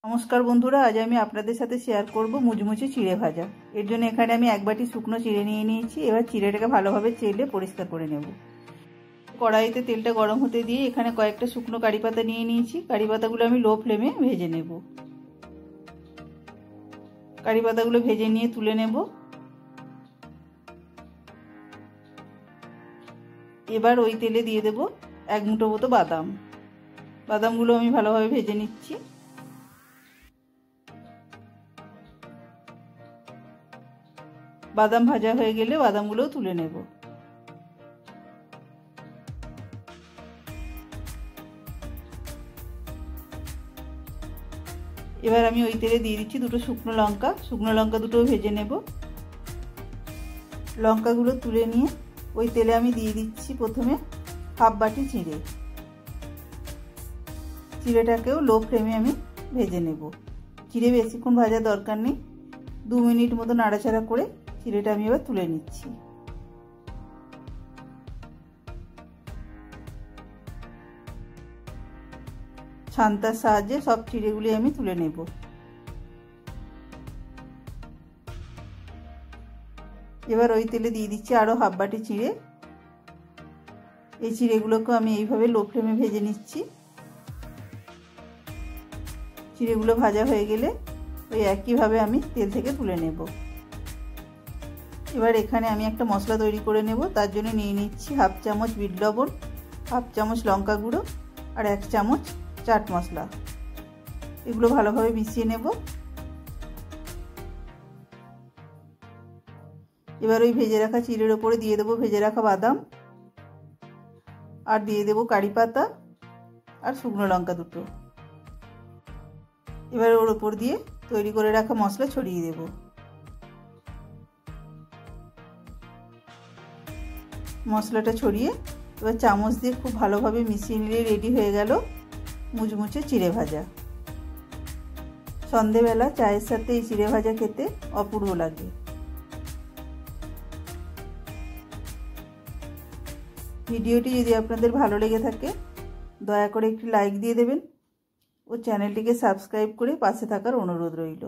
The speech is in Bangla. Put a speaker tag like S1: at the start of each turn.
S1: नमस्कार बंधुरा आज আমি আপনাদের সাথে শেয়ার করব মুচমুচে চিড়ে ভাজা। এর জন্য এখানে আমি এক বাটি শুকনো চিড়ে নিয়ে নিয়েছি। এবার চিড়েটাকে ভালোভাবে চেলে পরিষ্কার করে নেব। কড়াইতে তেলটা গরম হতে দিয়ে এখানে কয়েকটা শুকনো কারি পাতা নিয়ে নিয়েছি। কারি পাতাগুলো আমি লো ফ্লেমে ভেজে নেব। কারি পাতাগুলো ভেজে নিয়ে তুলে নেব। এবার ওই তেলে দিয়ে দেব এক মুঠো মতো বাদাম। বাদামগুলো আমি ভালোভাবে ভেজে নিচ্ছি। বাদাম ভাজা হয়ে গেলে বাদামগুলোও তুলে নেব। এবার আমি ওই তেলে দিয়ে দিচ্ছি দুটো শুকনো লঙ্কা। শুকনো লঙ্কা দুটোও ভেজে নেব। লঙ্কাগুলো তুলে নিয়ে ওই তেলে আমি দিয়ে দিচ্ছি প্রথমে হাফ বাটি চিড়ে। চিড়েটাকেও লো ফ্লেমে আমি ভেজে নেব। চিড়ে বেশিক্ষণ ভাজার দরকার নেই, 2 মিনিট মতো নাড়াচাড়া করে চিড়েটা আমি এবার তুলে নিচ্ছি। ছান্তার সাহায্যে সব চিড়েগুলি আমি তুলে নেব। এবার ওই তেলে দিয়ে দিচ্ছি আরো হাফ বাটি চিড়ে। এই চিড়েগুলোকে আমি এইভাবে লো ফ্লেমে ভেজে নিচ্ছি। চিড়েগুলো ভাজা হয়ে গেলে ওই একইভাবে আমি তেল থেকে তুলে নেব। এবার এখানে আমি একটা মশলা তৈরি করে নেব। তার জন্য নিয়ে নিচ্ছি হাফ চামচ বিট লবণ, হাফ চামচ লঙ্কা গুঁড়ো আর 1 চামচ চাট মশলা। এগুলো ভালোভাবে মিশিয়ে নেব। এবার ওই ভেজে রাখা চিড়ের ওপরে দিয়ে দেবো ভেজে রাখা বাদাম আর দিয়ে দেবো কারি পাতা আর শুকনো লঙ্কা দুটো। এবার ওর ওপর দিয়ে তৈরি করে রাখা মশলা ছড়িয়ে দেব। মশলাটা ছড়িয়ে এবার চামচ দিয়ে খুব ভালোভাবে মিশিয়ে নিলে রেডি হয়ে গেল মুচমুচে চিড়ে ভাজা। সন্ধেবেলা চায়ের সাথে এই চিড়ে ভাজা খেতে অপূর্ব লাগে। ভিডিওটি যদি আপনাদের ভালো লেগে থাকে দয়া করে একটি লাইক দিয়ে দেবেন ও চ্যানেলটিকে সাবস্ক্রাইব করে পাশে থাকার অনুরোধ রইল।